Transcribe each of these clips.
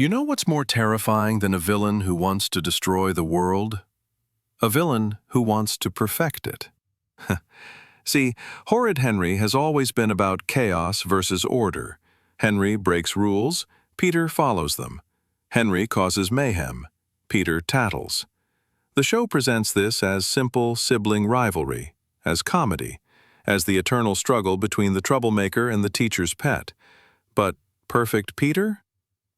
You know what's more terrifying than a villain who wants to destroy the world? A villain who wants to perfect it. See, Horrid Henry has always been about chaos versus order. Henry breaks rules, Peter follows them. Henry causes mayhem, Peter tattles. The show presents this as simple sibling rivalry, as comedy, as the eternal struggle between the troublemaker and the teacher's pet. But perfect Peter?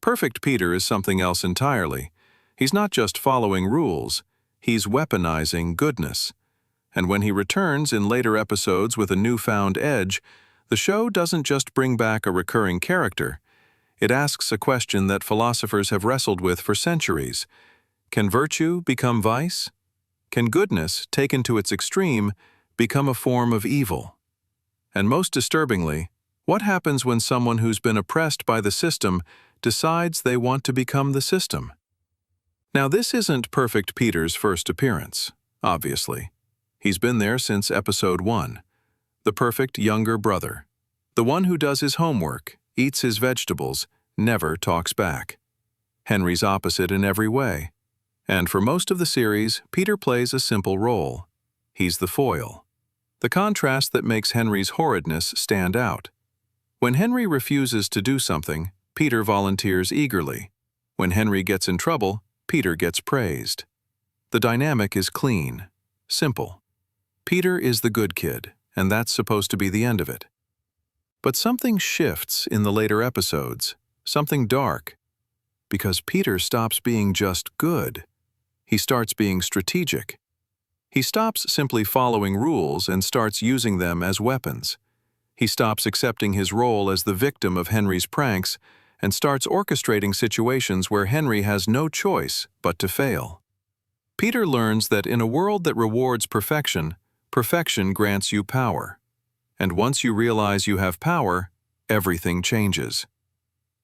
Perfect Peter is something else entirely. He's not just following rules, he's weaponizing goodness. And when he returns in later episodes with a newfound edge, the show doesn't just bring back a recurring character. It asks a question that philosophers have wrestled with for centuries. Can virtue become vice? Can goodness, taken to its extreme, become a form of evil? And most disturbingly, what happens when someone who's been oppressed by the system decides they want to become the system? Now, this isn't Perfect Peter's first appearance, obviously. He's been there since episode 1. The perfect younger brother. The one who does his homework, eats his vegetables, never talks back. Henry's opposite in every way. And for most of the series, Peter plays a simple role. He's the foil. The contrast that makes Henry's horridness stand out. When Henry refuses to do something, Peter volunteers eagerly. When Henry gets in trouble, Peter gets praised. The dynamic is clean, simple. Peter is the good kid, and that's supposed to be the end of it. But something shifts in the later episodes, something dark, because Peter stops being just good. He starts being strategic. He stops simply following rules and starts using them as weapons. He stops accepting his role as the victim of Henry's pranks and starts orchestrating situations where Henry has no choice but to fail. Peter learns that in a world that rewards perfection, perfection grants you power. And once you realize you have power, everything changes.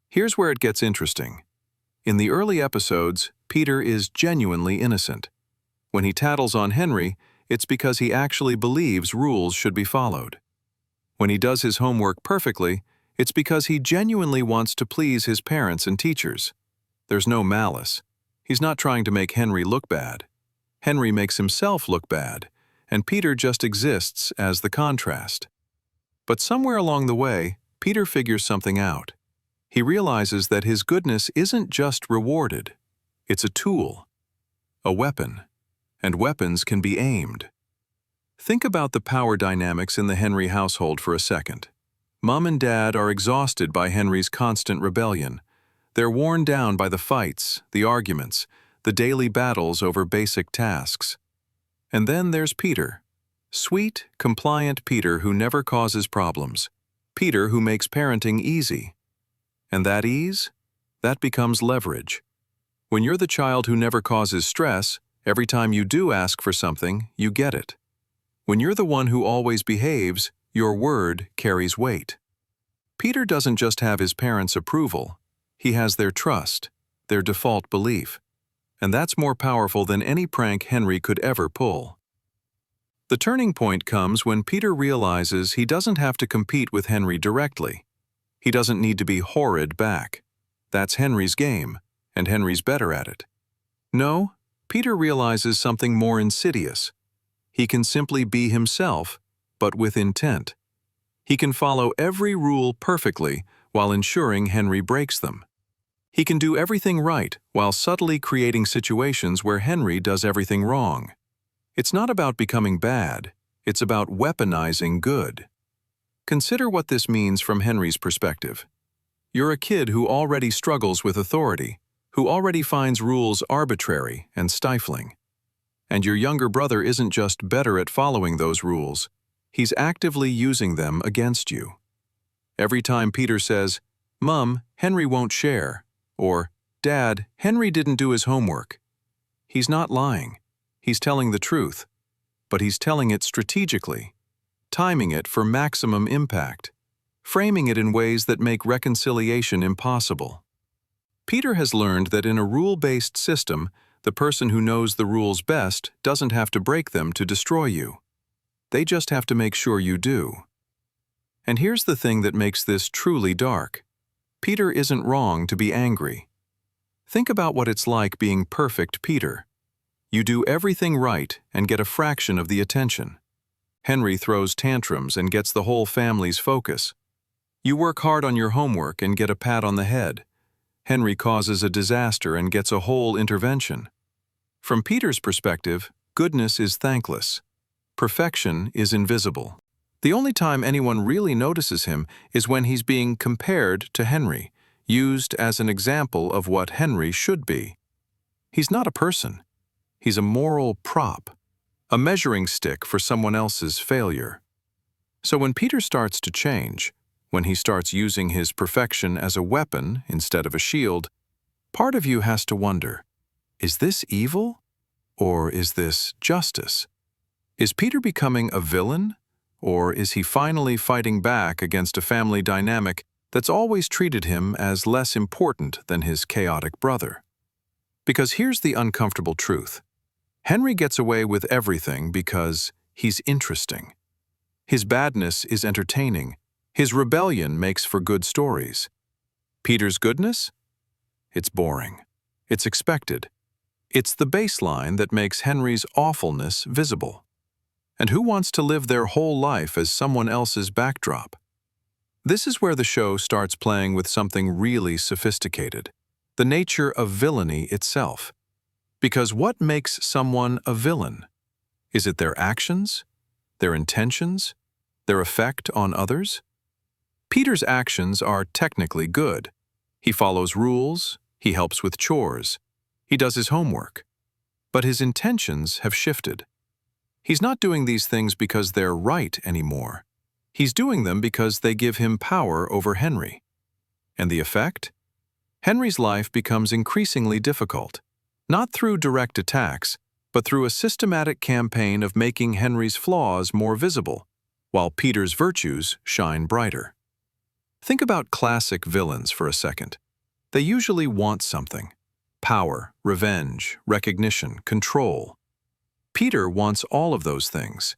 Here's where it gets interesting. In the early episodes, Peter is genuinely innocent. When he tattles on Henry, it's because he actually believes rules should be followed. When he does his homework perfectly, it's because he genuinely wants to please his parents and teachers. There's no malice. He's not trying to make Henry look bad. Henry makes himself look bad, and Peter just exists as the contrast. But somewhere along the way, Peter figures something out. He realizes that his goodness isn't just rewarded. It's a tool, a weapon, and weapons can be aimed. Think about the power dynamics in the Henry household for a second. Mom and Dad are exhausted by Henry's constant rebellion. They're worn down by the fights, the arguments, the daily battles over basic tasks. And then there's Peter. Sweet, compliant Peter who never causes problems. Peter who makes parenting easy. And that ease? That becomes leverage. When you're the child who never causes stress, every time you do ask for something, you get it. When you're the one who always behaves, your word carries weight. Peter doesn't just have his parents' approval, he has their trust, their default belief. And that's more powerful than any prank Henry could ever pull. The turning point comes when Peter realizes he doesn't have to compete with Henry directly. He doesn't need to be horrid back. That's Henry's game, and Henry's better at it. No, Peter realizes something more insidious. He can simply be himself, but with intent. He can follow every rule perfectly while ensuring Henry breaks them. He can do everything right while subtly creating situations where Henry does everything wrong. It's not about becoming bad, it's about weaponizing good. Consider what this means from Henry's perspective. You're a kid who already struggles with authority, who already finds rules arbitrary and stifling. And your younger brother isn't just better at following those rules, he's actively using them against you. Every time Peter says, "Mom, Henry won't share," or "Dad, Henry didn't do his homework," he's not lying. He's telling the truth, but he's telling it strategically, timing it for maximum impact, framing it in ways that make reconciliation impossible. Peter has learned that in a rule-based system, the person who knows the rules best doesn't have to break them to destroy you. They just have to make sure you do. And here's the thing that makes this truly dark. Peter isn't wrong to be angry. Think about what it's like being perfect Peter. You do everything right and get a fraction of the attention. Henry throws tantrums and gets the whole family's focus. You work hard on your homework and get a pat on the head. Henry causes a disaster and gets a whole intervention. From Peter's perspective, goodness is thankless. Perfection is invisible. The only time anyone really notices him is when he's being compared to Henry, used as an example of what Henry should be. He's not a person. He's a moral prop, a measuring stick for someone else's failure. So when Peter starts to change, when he starts using his perfection as a weapon instead of a shield, part of you has to wonder, is this evil or is this justice? Is Peter becoming a villain, or is he finally fighting back against a family dynamic that's always treated him as less important than his chaotic brother? Because here's the uncomfortable truth. Henry gets away with everything because he's interesting. His badness is entertaining. His rebellion makes for good stories. Peter's goodness? It's boring. It's expected. It's the baseline that makes Henry's awfulness visible. And who wants to live their whole life as someone else's backdrop? This is where the show starts playing with something really sophisticated, the nature of villainy itself. Because what makes someone a villain? Is it their actions, their intentions, their effect on others? Peter's actions are technically good. He follows rules, he helps with chores, he does his homework. But his intentions have shifted. He's not doing these things because they're right anymore. He's doing them because they give him power over Henry. And the effect? Henry's life becomes increasingly difficult, not through direct attacks, but through a systematic campaign of making Henry's flaws more visible, while Peter's virtues shine brighter. Think about classic villains for a second. They usually want something: power, revenge, recognition, control. Peter wants all of those things.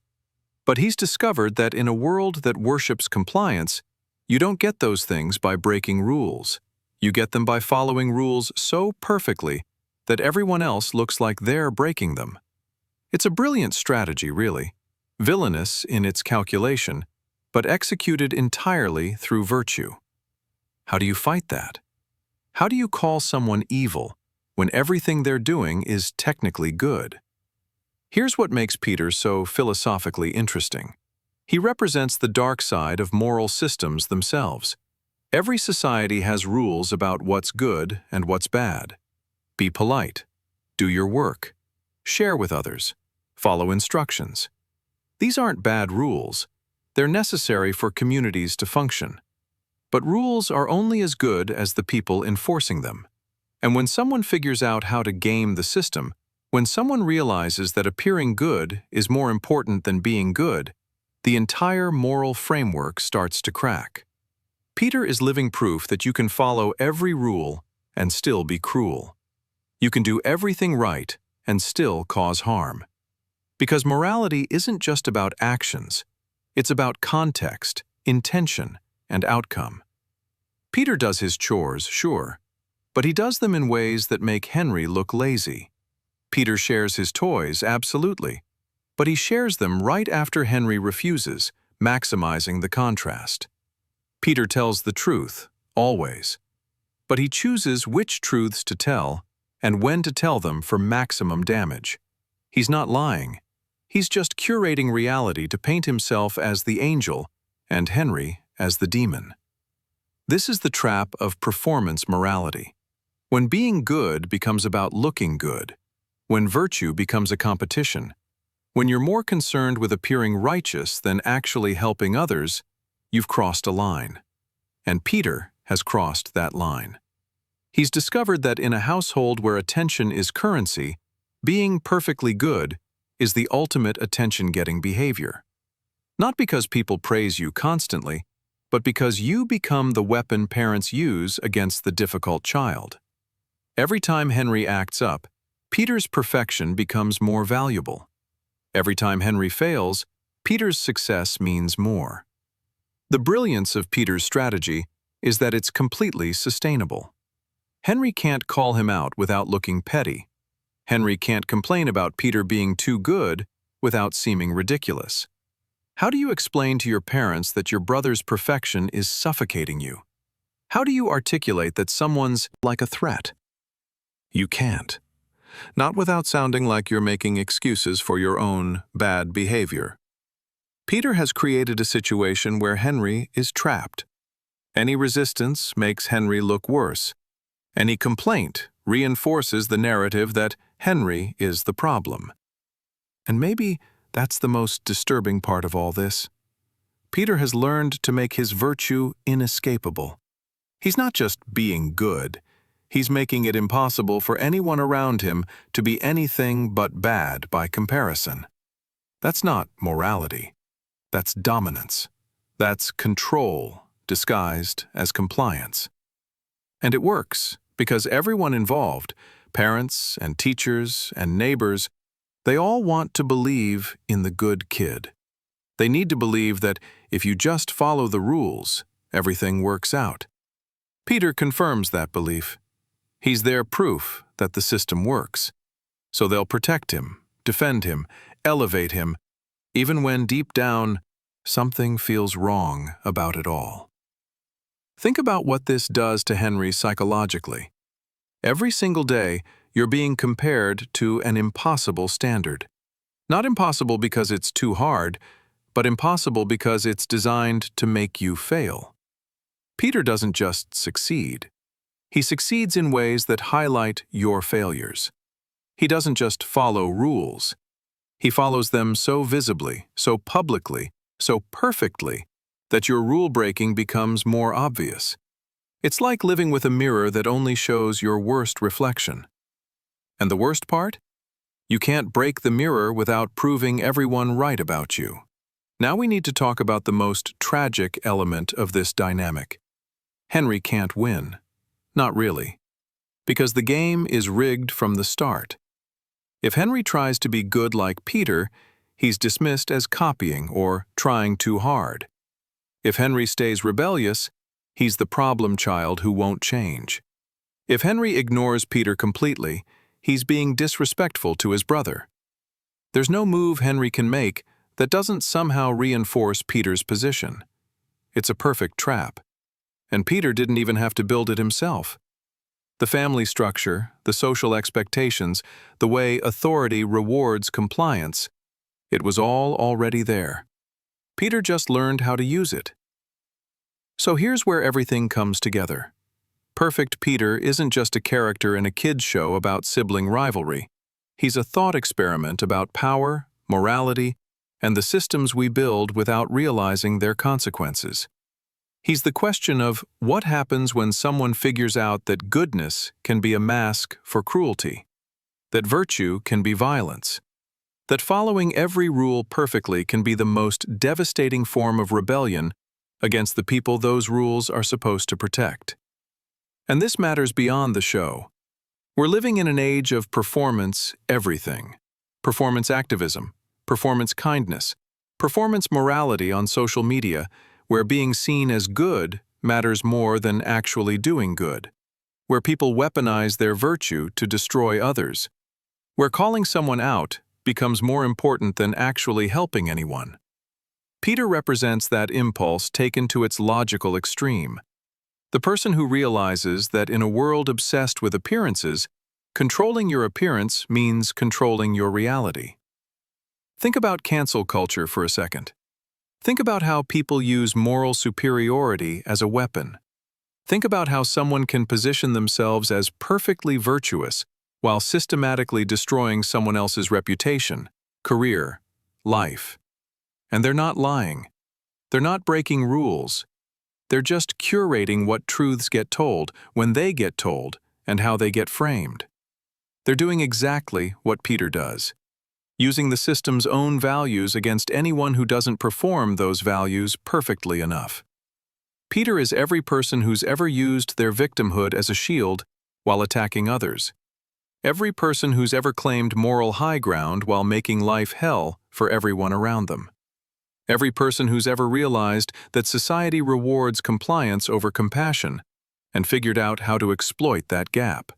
But he's discovered that in a world that worships compliance, you don't get those things by breaking rules. You get them by following rules so perfectly that everyone else looks like they're breaking them. It's a brilliant strategy, really. Villainous in its calculation, but executed entirely through virtue. How do you fight that? How do you call someone evil when everything they're doing is technically good? Here's what makes Peter so philosophically interesting. He represents the dark side of moral systems themselves. Every society has rules about what's good and what's bad. Be polite. Do your work. Share with others. Follow instructions. These aren't bad rules. They're necessary for communities to function. But rules are only as good as the people enforcing them. And when someone figures out how to game the system, when someone realizes that appearing good is more important than being good, the entire moral framework starts to crack. Peter is living proof that you can follow every rule and still be cruel. You can do everything right and still cause harm. Because morality isn't just about actions. It's about context, intention, and outcome. Peter does his chores, sure, but he does them in ways that make Henry look lazy. Peter shares his toys, absolutely, but he shares them right after Henry refuses, maximizing the contrast. Peter tells the truth, always, but he chooses which truths to tell and when to tell them for maximum damage. He's not lying. He's just curating reality to paint himself as the angel and Henry as the demon. This is the trap of performance morality. When being good becomes about looking good, when virtue becomes a competition, when you're more concerned with appearing righteous than actually helping others, you've crossed a line. And Peter has crossed that line. He's discovered that in a household where attention is currency, being perfectly good is the ultimate attention-getting behavior. Not because people praise you constantly, but because you become the weapon parents use against the difficult child. Every time Henry acts up, Peter's perfection becomes more valuable. Every time Henry fails, Peter's success means more. The brilliance of Peter's strategy is that it's completely sustainable. Henry can't call him out without looking petty. Henry can't complain about Peter being too good without seeming ridiculous. How do you explain to your parents that your brother's perfection is suffocating you? How do you articulate that someone's like a threat? You can't. Not without sounding like you're making excuses for your own bad behavior. Peter has created a situation where Henry is trapped. Any resistance makes Henry look worse. Any complaint reinforces the narrative that Henry is the problem. And maybe that's the most disturbing part of all this. Peter has learned to make his virtue inescapable. He's not just being good. He's making it impossible for anyone around him to be anything but bad by comparison. That's not morality. That's dominance. That's control disguised as compliance. And it works because everyone involved, parents and teachers and neighbors, they all want to believe in the good kid. They need to believe that if you just follow the rules, everything works out. Peter confirms that belief. He's their proof that the system works. So they'll protect him, defend him, elevate him, even when deep down, something feels wrong about it all. Think about what this does to Henry psychologically. Every single day, you're being compared to an impossible standard. Not impossible because it's too hard, but impossible because it's designed to make you fail. Peter doesn't just succeed. He succeeds in ways that highlight your failures. He doesn't just follow rules. He follows them so visibly, so publicly, so perfectly, that your rule-breaking becomes more obvious. It's like living with a mirror that only shows your worst reflection. And the worst part? You can't break the mirror without proving everyone right about you. Now we need to talk about the most tragic element of this dynamic. Henry can't win. Not really. Because the game is rigged from the start. If Henry tries to be good like Peter, he's dismissed as copying or trying too hard. If Henry stays rebellious, he's the problem child who won't change. If Henry ignores Peter completely, he's being disrespectful to his brother. There's no move Henry can make that doesn't somehow reinforce Peter's position. It's a perfect trap. And Peter didn't even have to build it himself. The family structure, the social expectations, the way authority rewards compliance, it was all already there. Peter just learned how to use it. So here's where everything comes together. Perfect Peter isn't just a character in a kid's show about sibling rivalry. He's a thought experiment about power, morality, and the systems we build without realizing their consequences. He's the question of what happens when someone figures out that goodness can be a mask for cruelty, that virtue can be violence, that following every rule perfectly can be the most devastating form of rebellion against the people those rules are supposed to protect. And this matters beyond the show. We're living in an age of performance everything. Performance activism, performance kindness, performance morality on social media, where being seen as good matters more than actually doing good, where people weaponize their virtue to destroy others, where calling someone out becomes more important than actually helping anyone. Peter represents that impulse taken to its logical extreme. The person who realizes that in a world obsessed with appearances, controlling your appearance means controlling your reality. Think about cancel culture for a second. Think about how people use moral superiority as a weapon. Think about how someone can position themselves as perfectly virtuous while systematically destroying someone else's reputation, career, life. And they're not lying. They're not breaking rules. They're just curating what truths get told, when they get told, and how they get framed. They're doing exactly what Peter does, using the system's own values against anyone who doesn't perform those values perfectly enough. Peter is every person who's ever used their victimhood as a shield while attacking others. Every person who's ever claimed moral high ground while making life hell for everyone around them. Every person who's ever realized that society rewards compliance over compassion, and figured out how to exploit that gap.